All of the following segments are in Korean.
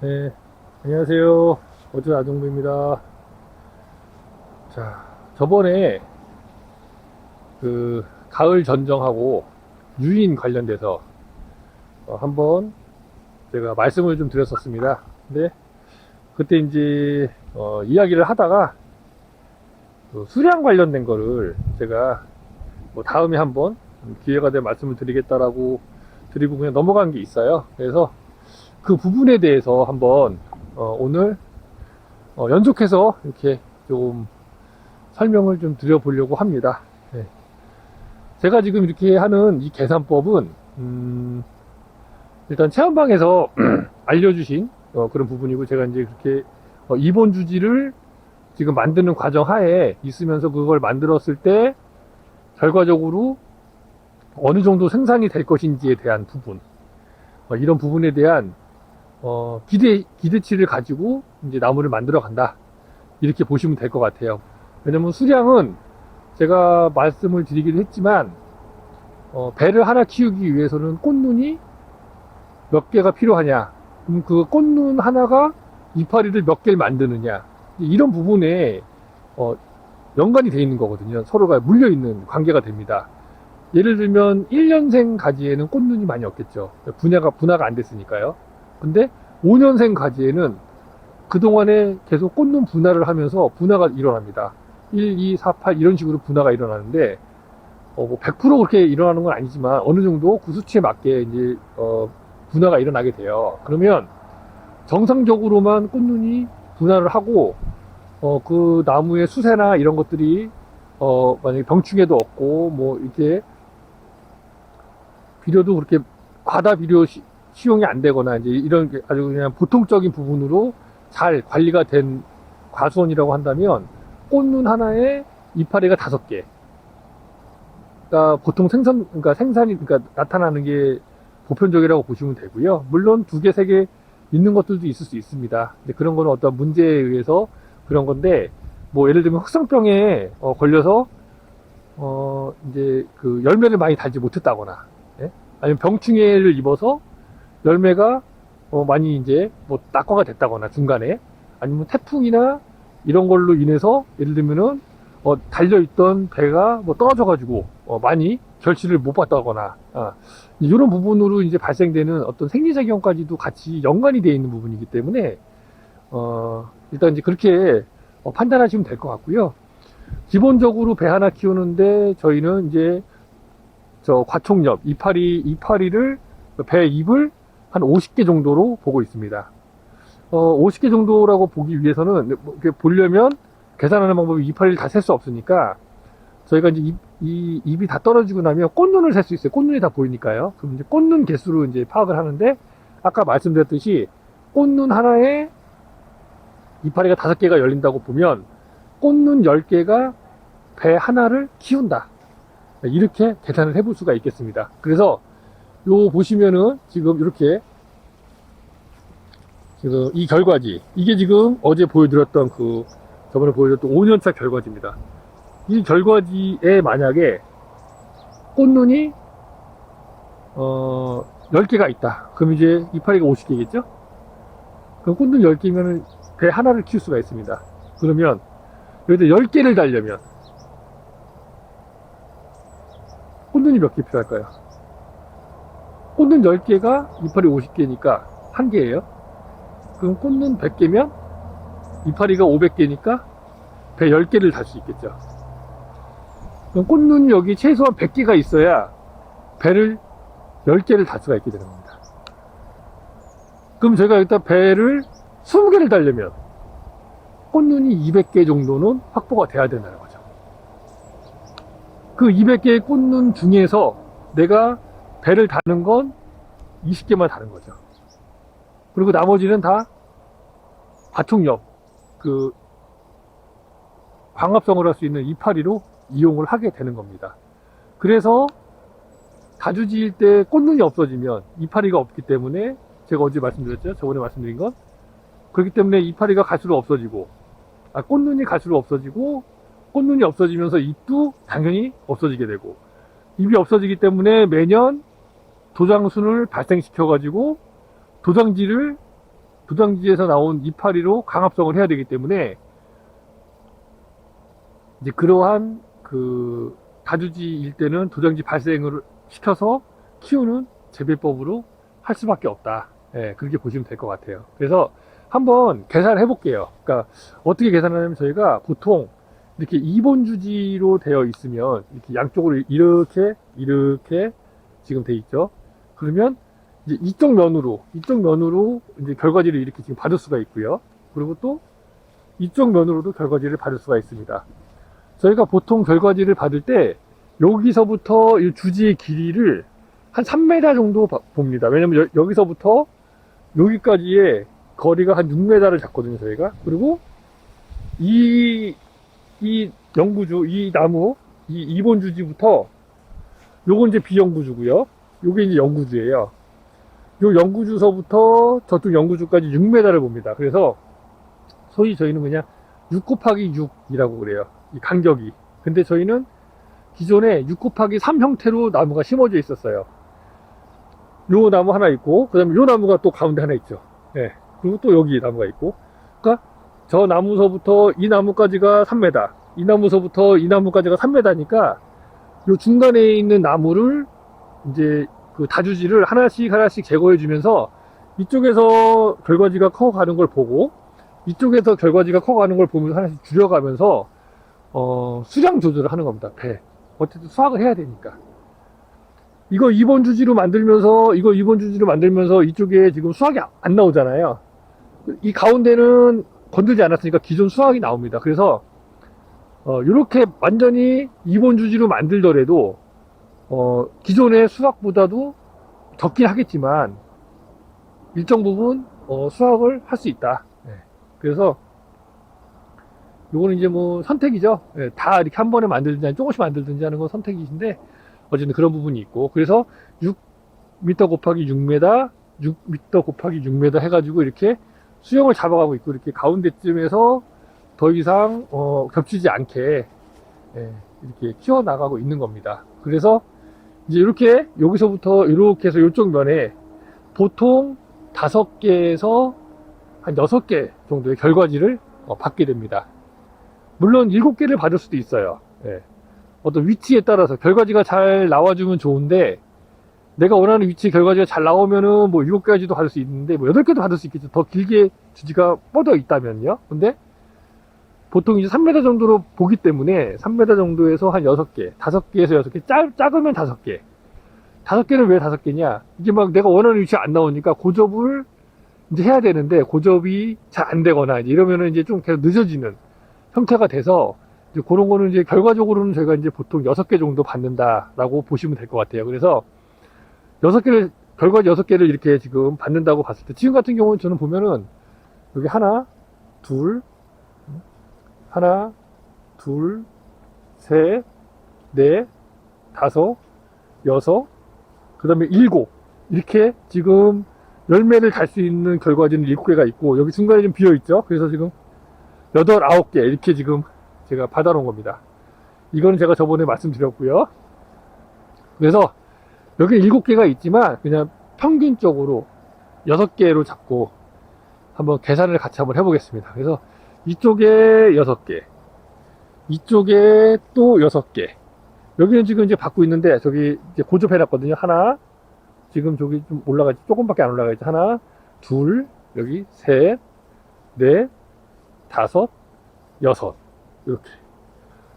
네, 안녕하세요. 어전 아동부입니다. 자, 저번에 그 가을 전정하고 유인 관련돼서 한번 제가 말씀을 좀 드렸었습니다. 근데 그때 이제 이야기를 하다가 그 수량 관련된 거를 제가 뭐 다음에 한번 기회가 되면 말씀을 드리겠다라고 드리고 그냥 넘어간 게 있어요. 그래서 그 부분에 대해서 한번 오늘 연속해서 이렇게 좀 설명을 좀 드려보려고 합니다. 네. 제가 지금 이렇게 하는 이 계산법은 일단 체험방에서 알려주신 그런 부분이고, 제가 이제 그렇게 이본 주지를 지금 만드는 과정 하에 있으면서 그걸 만들었을 때 결과적으로 어느 정도 생산이 될 것인지에 대한 부분, 이런 부분에 대한 기대치를 가지고 이제 나무를 만들어 간다, 이렇게 보시면 될 것 같아요. 왜냐면 수량은 제가 말씀을 드리기도 했지만 배를 하나 키우기 위해서는 꽃눈이 몇 개가 필요하냐, 그럼 그 꽃눈 하나가 이파리를 몇 개를 만드느냐, 이런 부분에 연관이 돼 있는 거거든요. 서로가 물려 있는 관계가 됩니다. 예를 들면 1년생 가지에는 꽃눈이 많이 없겠죠. 분화가 안 됐으니까요. 근데 5년생 가지에는 그동안에 계속 꽃눈 분화를 하면서 분화가 일어납니다. 1, 2, 4, 8 이런 식으로 분화가 일어나는데 뭐 100% 그렇게 일어나는 건 아니지만 어느 정도 그 수치에 맞게 이제 분화가 일어나게 돼요. 그러면 정상적으로만 꽃눈이 분화를 하고 그 나무의 수세나 이런 것들이 만약에 병충해도 없고 뭐 이렇게 비료도 그렇게 과다 비료 시용이 안 되거나 이제 이런 게 아주 그냥 보통적인 부분으로 잘 관리가 된 과수원이라고 한다면 꽃눈 하나에 이파리가 5개. 그러니까 보통 그러니까 생산이, 그러니까 나타나는 게 보편적이라고 보시면 되고요. 물론 2개, 3개 있는 것들도 있을 수 있습니다. 근데 그런 거는 어떤 문제에 의해서 그런 건데, 뭐 예를 들면 흑성병에 걸려서 이제 그 열매를 많이 달지 못했다거나, 예? 아니면 병충해를 입어서 열매가 많이 이제 뭐 낙과가 됐다거나 중간에, 아니면 태풍이나 이런 걸로 인해서 예를 들면은 달려있던 배가 뭐 떨어져가지고 많이 결실을 못 봤다거나, 이런 부분으로 이제 발생되는 어떤 생리작용까지도 같이 연관이 되어 있는 부분이기 때문에 일단 이제 그렇게 판단하시면 될 것 같고요. 기본적으로 배 하나 키우는데 저희는 이제 저 과총엽 이파리를 배 잎을 한 50개 정도로 보고 있습니다. 50개 정도라고 보기 위해서는 뭐 이렇게 보려면 계산하는 방법이 이파리를 다 셀 수 없으니까 저희가 이제 이 잎이 다 떨어지고 나면 꽃눈을 셀 수 있어요. 꽃눈이 다 보이니까요. 그럼 이제 꽃눈 개수로 이제 파악을 하는데, 아까 말씀드렸듯이 꽃눈 하나에 이파리가 5개가 열린다고 보면 꽃눈 10개가 배 하나를 키운다, 이렇게 계산을 해볼 수가 있겠습니다. 그래서 요 보시면은 지금 이렇게 지금 이 결과지, 이게 지금 어제 보여드렸던 저번에 보여드렸던 5년차 결과지입니다. 이 결과지에 만약에 꽃눈이 10개가 있다, 그럼 이제 이파리가 50개겠죠? 그럼 꽃눈 10개면 배 하나를 키울 수가 있습니다. 그러면 여기다 10개를 달려면 꽃눈이 몇 개 필요할까요? 꽃눈 10개가 이파리 50개니까 1개예요. 그럼 꽃눈 100개면 이파리가 500개니까 배 10개를 달 수 있겠죠. 그럼 꽃눈이 여기 최소한 100개가 있어야 배를 10개를 달 수가 있게 되는 겁니다. 그럼 제가 일단 배를 20개를 달려면 꽃눈이 200개 정도는 확보가 돼야 된다는 거죠. 그 200개의 꽃눈 중에서 내가 배를 다는 건 20개만 다는 거죠. 그리고 나머지는 다 과총엽, 그 광합성을 할 수 있는 이파리로 이용을 하게 되는 겁니다. 그래서 가주지일 때 꽃눈이 없어지면 이파리가 없기 때문에, 제가 어제 말씀드렸죠, 저번에 말씀드린 건, 그렇기 때문에 이파리가 갈수록 없어지고, 꽃눈이 갈수록 없어지고, 꽃눈이 없어지면서 잎도 당연히 없어지게 되고, 잎이 없어지기 때문에 매년 도장순을 발생시켜 가지고 도장지를 도장지에서 나온 이파리로 강합성을 해야 되기 때문에 이제 그러한 그 다주지일 때는 도장지 발생을 시켜서 키우는 재배법으로 할 수밖에 없다. 예, 그렇게 보시면 될 것 같아요. 그래서 한번 계산을 해볼게요. 그러니까 어떻게 계산하냐면 저희가 보통 이렇게 2번 주지로 되어 있으면 이렇게 양쪽으로 이렇게 지금 돼 있죠. 그러면 이제 이쪽 면으로 이제 결과지를 이렇게 지금 받을 수가 있고요. 그리고 또 이쪽 면으로도 결과지를 받을 수가 있습니다. 저희가 보통 결과지를 받을 때 여기서부터 이 주지의 길이를 한 3m 정도 봅니다. 왜냐면 여기서부터 여기까지의 거리가 한 6m를 잡거든요, 저희가. 그리고 이 영구주, 이 나무, 이 2번 주지부터 요건 이제 비영구주고요. 요게 이제 영구주예요. 요 영구주서부터 저쪽 영구주까지 6m를 봅니다. 그래서 소위 저희는 그냥 6 곱하기 6이라고 그래요. 이 간격이. 근데 저희는 기존에 6 곱하기 3 형태로 나무가 심어져 있었어요. 요 나무 하나 있고, 그 다음에 요 나무가 또 가운데 하나 있죠. 예. 그리고 또 여기 나무가 있고. 그러니까 저 나무서부터 이 나무까지가 3m, 이 나무서부터 이 나무까지가 3m니까 요 중간에 있는 나무를 이제 그 다주지를 하나씩 제거해 주면서 이쪽에서 결과지가 커가는 걸 보고 이쪽에서 결과지가 커가는 걸 보면서 하나씩 줄여가면서 수량 조절을 하는 겁니다. 배. 어쨌든 수확을 해야 되니까. 이거 2번 주지로 만들면서 이쪽에 지금 수확이 안 나오잖아요. 이 가운데는 건들지 않았으니까 기존 수확이 나옵니다. 그래서 이렇게 완전히 2번 주지로 만들더라도 기존의 수확보다도 적긴 하겠지만 일정 부분 수확을 할 수 있다. 네. 그래서 요거는 이제 뭐 선택이죠. 네, 다 이렇게 한 번에 만들든지 조금씩 만들든지 하는 건 선택이신데 어쨌든 그런 부분이 있고, 그래서 6m 곱하기 6m 6m 곱하기 6m 해가지고 이렇게 수영을 잡아가고 있고, 이렇게 가운데쯤에서 더 이상 겹치지 않게 이렇게 키워나가고 있는 겁니다. 그래서 이제 이렇게 여기서부터 이렇게 해서 이쪽 면에 보통 5개에서 한 6개 정도의 결과지를 받게 됩니다. 물론 7개를 받을 수도 있어요. 예. 어떤 위치에 따라서 결과지가 잘 나와주면 좋은데, 내가 원하는 위치에 결과지가 잘 나오면은 뭐 7개까지도 받을 수 있는데 뭐 8개도 받을 수 있겠죠. 더 길게 주지가 뻗어 있다면요. 근데 보통 이제 3m 정도로 보기 때문에 3m 정도에서 한 6개, 5개에서 6개, 작으면 5개. 5개는 왜 5개냐? 이게 막 내가 원하는 위치가 안 나오니까 고접을 이제 해야 되는데 고접이 잘 안 되거나 이제 이러면은 이제 좀 계속 늦어지는 형태가 돼서 이제 그런 거는 이제 결과적으로는 저희가 이제 보통 6개 정도 받는다라고 보시면 될 것 같아요. 그래서 6개를, 결과지 6개를 이렇게 지금 받는다고 봤을 때, 지금 같은 경우는 저는 보면은 여기 하나, 둘, 셋, 넷, 다섯, 여섯, 그 다음에 7. 이렇게 지금 열매를 달 수 있는 결과지는 7개가 있고, 여기 중간에 좀 비어있죠? 그래서 지금 8, 9개 이렇게 지금 제가 받아놓은 겁니다. 이거는 제가 저번에 말씀드렸고요. 그래서 여기 7개가 있지만 그냥 평균적으로 6개로 잡고 한번 계산을 같이 한번 해보겠습니다. 그래서 이쪽에 6개, 이쪽에 또 6개. 여기는 지금 이제 받고 있는데 저기 이제 고접해놨거든요. 하나, 지금 저기 좀 올라가지, 조금밖에 안 올라가있죠. 하나, 둘, 여기 셋, 넷, 다섯, 여섯. 이렇게.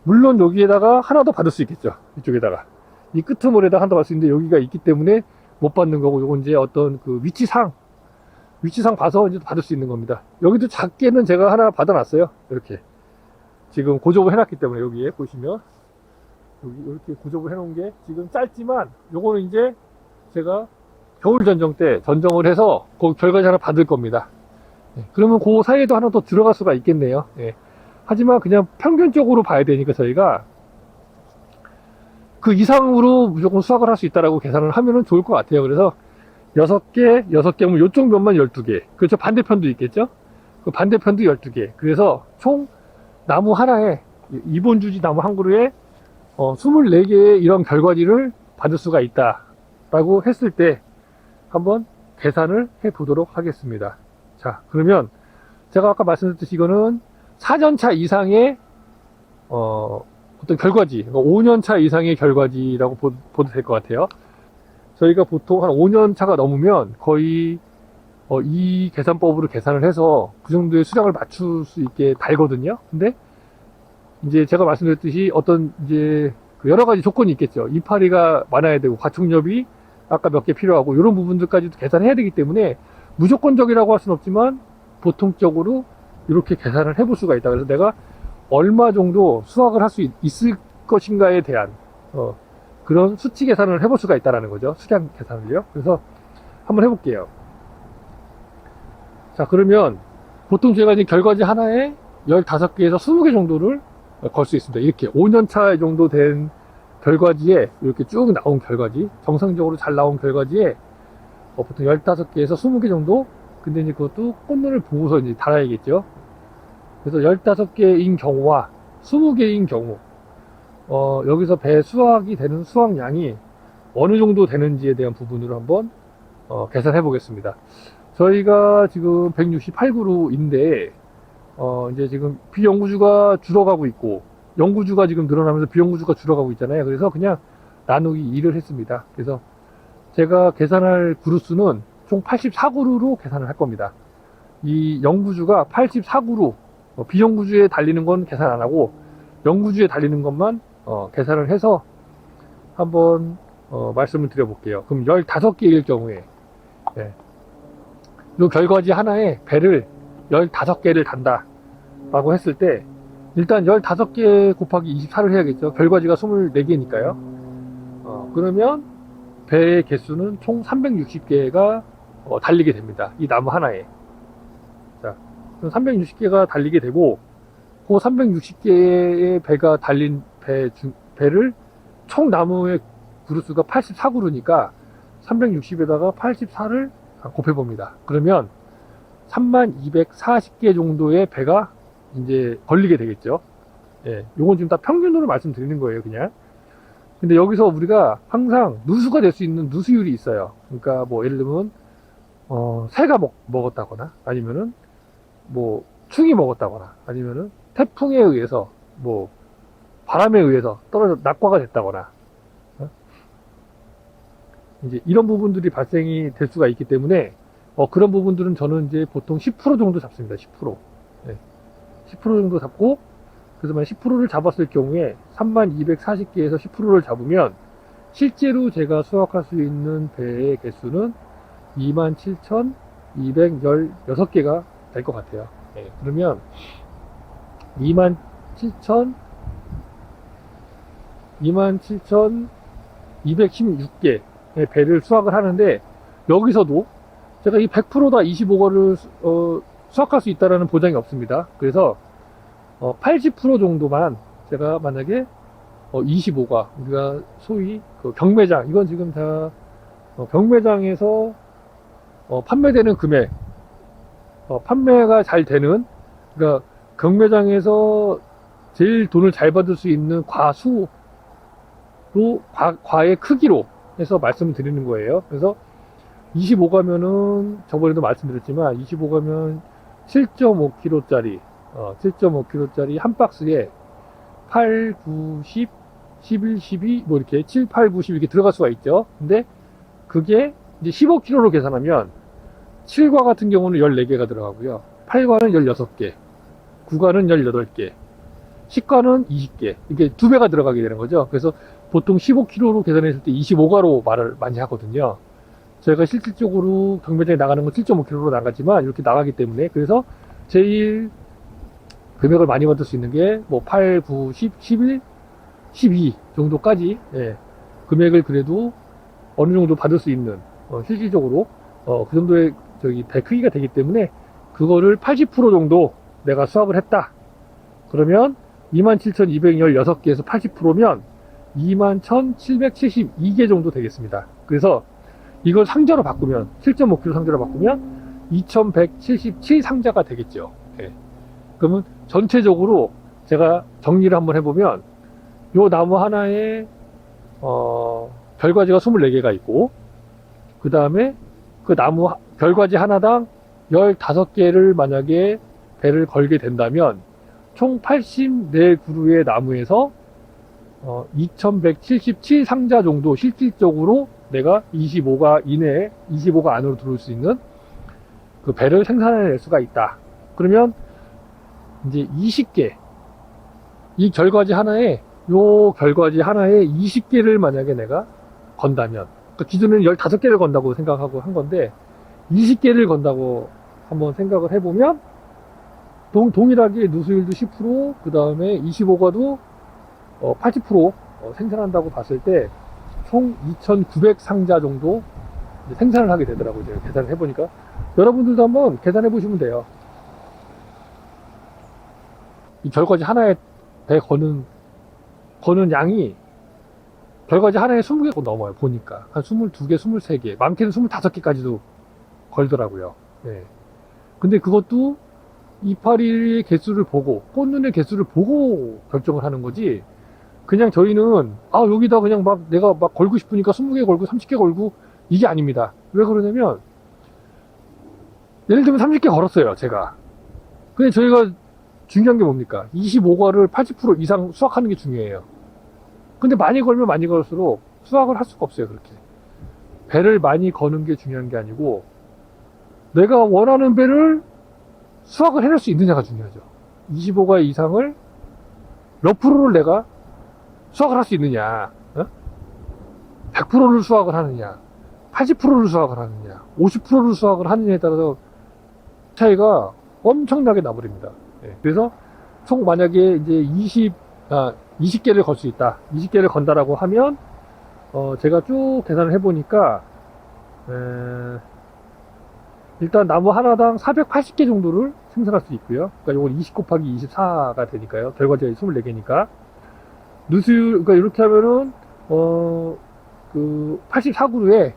물론 여기에다가 하나 더 받을 수 있겠죠. 이쪽에다가. 이 끄트머리에다 하나 더 받을 수 있는데 여기가 있기 때문에 못 받는 거고, 요건 이제 어떤 그 위치상 봐서 이제 받을 수 있는 겁니다. 여기도 작게는 제가 하나 받아놨어요. 이렇게. 지금 고접을 해놨기 때문에 여기에 보시면. 여기 이렇게 고접을 해놓은 게 지금 짧지만 요거는 이제 제가 겨울 전정 때 전정을 해서 그 결과지 하나 받을 겁니다. 그러면 그 사이에도 하나 더 들어갈 수가 있겠네요. 하지만 그냥 평균적으로 봐야 되니까 저희가 그 이상으로 무조건 수확을 할 수 있다라고 계산을 하면은 좋을 것 같아요. 그래서 6개면 요쪽 면만 12개. 그렇죠. 반대편도 있겠죠. 그 반대편도 12개. 그래서 총 나무 하나에, 2번 주지 나무 한 그루에 24개의 이런 결과지를 받을 수가 있다 라고 했을 때 한번 계산을 해 보도록 하겠습니다. 자, 그러면 제가 아까 말씀드렸듯이 이거는 4년차 이상의 어떤 결과지, 5년차 이상의 결과지라고 보도 될 것 같아요. 저희가 보통 한 5년차가 넘으면 거의 이 계산법으로 계산을 해서 그 정도의 수량을 맞출 수 있게 달거든요. 근데 이제 제가 말씀드렸듯이 어떤 이제 그 여러 가지 조건이 있겠죠. 이파리가 많아야 되고 과충엽이 아까 몇 개 필요하고 이런 부분들까지도 계산해야 되기 때문에 무조건적이라고 할 수는 없지만 보통적으로 이렇게 계산을 해볼 수가 있다. 그래서 내가 얼마 정도 수확을 할 수 있을 것인가에 대한 그런 수치 계산을 해볼 수가 있다는 거죠. 수량 계산을요. 그래서 한번 해볼게요. 자, 그러면 보통 제가 이제 결과지 하나에 15개에서 20개 정도를 걸 수 있습니다. 이렇게 5년차 정도 된 결과지에 이렇게 쭉 나온 결과지, 정상적으로 잘 나온 결과지에 보통 15개에서 20개 정도. 근데 이제 그것도 꽃눈을 보고서 이제 달아야겠죠. 그래서 15개인 경우와 20개인 경우, 여기서 배 수확이 되는 수확량이 어느 정도 되는지에 대한 부분으로 한번 계산해 보겠습니다. 저희가 지금 168그루인데 이제 지금 비영구주가 줄어가고 있고 영구주가 지금 늘어나면서 비영구주가 줄어가고 있잖아요. 그래서 그냥 나누기 2를 했습니다. 그래서 제가 계산할 그루수는 총 84그루로 계산을 할 겁니다. 이 영구주가 84그루, 비영구주에 달리는 건 계산 안 하고 영구주에 달리는 것만 계산을 해서 한번 말씀을 드려볼게요. 그럼 15개일 경우에 이 결과지 하나에 배를 15개를 단다 라고 했을 때 일단 15개 곱하기 24를 해야겠죠. 결과지가 24개니까요. 그러면 배의 개수는 총 360개가 달리게 됩니다. 이 나무 하나에. 자, 360개가 달리게 되고 그 360개의 배가 달린 배를 총 나무의 그루수가 84그루니까 360에다가 84를 곱해봅니다. 그러면 3240개 정도의 배가 이제 걸리게 되겠죠. 예, 요건 지금 다 평균으로 말씀드리는 거예요, 그냥. 근데 여기서 우리가 항상 누수가 될 수 있는 누수율이 있어요. 그러니까 뭐 예를 들면 새가 먹었다거나 아니면은 뭐 충이 먹었다거나 아니면은 태풍에 의해서 뭐 바람에 의해서 떨어져 낙과가 됐다거나 이제 이런 부분들이 발생이 될 수가 있기 때문에 그런 부분들은 저는 이제 보통 10% 정도 잡습니다. 10%. 네. 10% 정도 잡고 그래서 만약 10%를 잡았을 경우에 3240개에서 10%를 잡으면 실제로 제가 수확할 수 있는 배의 개수는 27,216개가 될 것 같아요. 네. 그러면 27,216개의 배를 수확을 하는데 여기서도 제가 이 100%다 25거를 수확할 수 있다는 보장이 없습니다. 그래서 80% 정도만 제가 만약에 25가 우리가 소위 그 경매장, 이건 지금 다 경매장에서 판매되는 금액, 판매가 잘 되는, 그러니까 경매장에서 제일 돈을 잘 받을 수 있는 과수로 과의 크기로 해서 말씀을 드리는 거예요. 그래서 25가면은 저번에도 말씀드렸지만 25가면 7.5kg짜리 7.5kg짜리 한 박스에 8, 9, 10, 11, 12 뭐 이렇게 7, 8, 9, 10 이렇게 들어갈 수가 있죠. 근데 그게 이제 15kg로 계산하면 7과 같은 경우는 14개가 들어가고요. 8과는 16개, 9과는 18개, 10과는 20개. 이게 2배가 들어가게 되는 거죠. 그래서 보통 15kg로 계산했을 때 25과로 말을 많이 하거든요. 저희가 실질적으로 경매장에 나가는 건 7.5kg로 나가지만 이렇게 나가기 때문에 그래서 제일 금액을 많이 받을 수 있는 게 뭐 8, 9, 10, 11, 12 정도까지 금액을 그래도 어느 정도 받을 수 있는 실질적으로 그 정도의 배 크기가 되기 때문에 그거를 80% 정도 내가 수확을 했다. 그러면 27,216개에서 80%면 21,772개 정도 되겠습니다. 그래서 이걸 상자로 바꾸면 7.5kg 상자로 바꾸면 2177 상자가 되겠죠. 그러면 전체적으로 제가 정리를 한번 해보면 요 나무 하나에 결과지가 24개가 있고 그 다음에 그 나무 결과지 하나당 15개를 만약에 배를 걸게 된다면 총 84그루의 나무에서 2177 상자 정도 실질적으로 내가 25가 이내에 25가 안으로 들어올 수 있는 그 배를 생산해낼 수가 있다. 그러면 이제 20개 이 결과지 하나에 20개를 만약에 내가 건다면 그러니까 기존에는 15개를 건다고 생각하고 한 건데 20개를 건다고 한번 생각을 해보면 동일하게 누수율도 10%, 그 다음에 25가도 80% 생산한다고 봤을 때 총 2,900상자 정도 생산을 하게 되더라고요. 제가 계산을 해보니까. 여러분들도 한번 계산해 보시면 돼요. 이 결과지 하나에 배 거는 양이 결과지 하나에 20개 넘어요. 보니까. 한 22개, 23개, 많게는 25개까지도 걸더라고요. 네. 근데 그것도 이파리의 개수를 보고, 꽃눈의 개수를 보고 결정을 하는 거지, 그냥 저희는, 여기다 그냥 내가 걸고 싶으니까 20개 걸고 30개 걸고, 이게 아닙니다. 왜 그러냐면, 예를 들면 30개 걸었어요, 제가. 근데 저희가 중요한 게 뭡니까? 25과를 80% 이상 수확하는 게 중요해요. 근데 많이 걸면 많이 걸수록 수확을 할 수가 없어요, 그렇게. 배를 많이 거는 게 중요한 게 아니고, 내가 원하는 배를 수확을 해낼 수 있느냐가 중요하죠. 25가 이상을 몇 프로를 내가 수확을 할 수 있느냐, 100%를 수확을 하느냐, 80%를 수확을 하느냐, 50%를 수확을 하느냐에 따라서 차이가 엄청나게 나버립니다. 그래서 총 만약에 이제 20개를 걸 수 있다, 20개를 건다라고 하면 제가 쭉 계산을 해보니까 일단 나무 하나당 480개 정도를 생산할 수 있고요. 그러니까 이건 20 곱하기 24가 되니까요. 결과지가 24개니까. 누수율, 그러니까 이렇게 하면은, 84그루에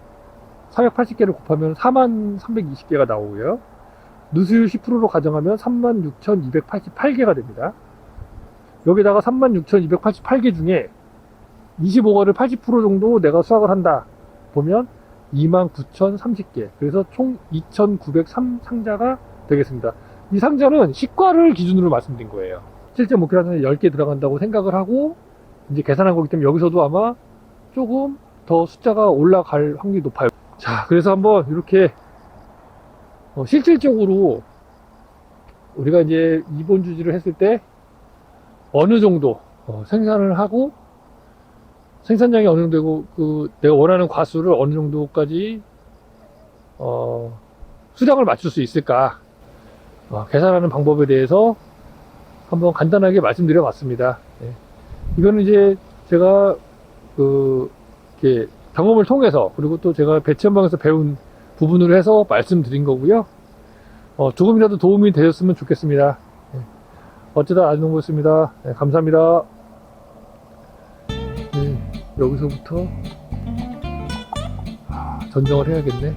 480개를 곱하면 4320개가 나오고요. 누수율 10%로 가정하면 36,288개가 됩니다. 여기다가 36,288개 중에 25거를 80% 정도 내가 수확을 한다 보면 29,030개. 그래서 총 2,903상자가 되겠습니다. 이 상자는 식과를 기준으로 말씀드린 거예요. 실제 목표라는 10개 들어간다고 생각을 하고 이제 계산한 거기 때문에 여기서도 아마 조금 더 숫자가 올라갈 확률이 높아요. 자, 그래서 한번 이렇게 실질적으로 우리가 이제 이번 주지를 했을 때 어느 정도 생산을 하고 생산량이 어느 정도 되고 내가 원하는 과수를 어느 정도까지 수량을 맞출 수 있을까 계산하는 방법에 대해서 한번 간단하게 말씀드려 봤습니다. 이거는 이제 제가 이렇게 경험을 통해서 그리고 또 제가 배체험방에서 배운 부분으로 해서 말씀드린 거고요. 조금이라도 도움이 되셨으면 좋겠습니다. 어쩌다 아는 거였습니다. 감사합니다. 여기서부터 전정을 해야겠네.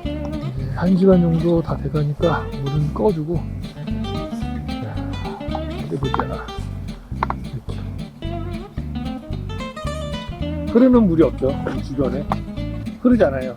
이제 1시간 정도 다 돼가니까 물은 꺼주고 해보자. 이렇게 흐르는 물이 없죠. 이 주변에 흐르잖아요.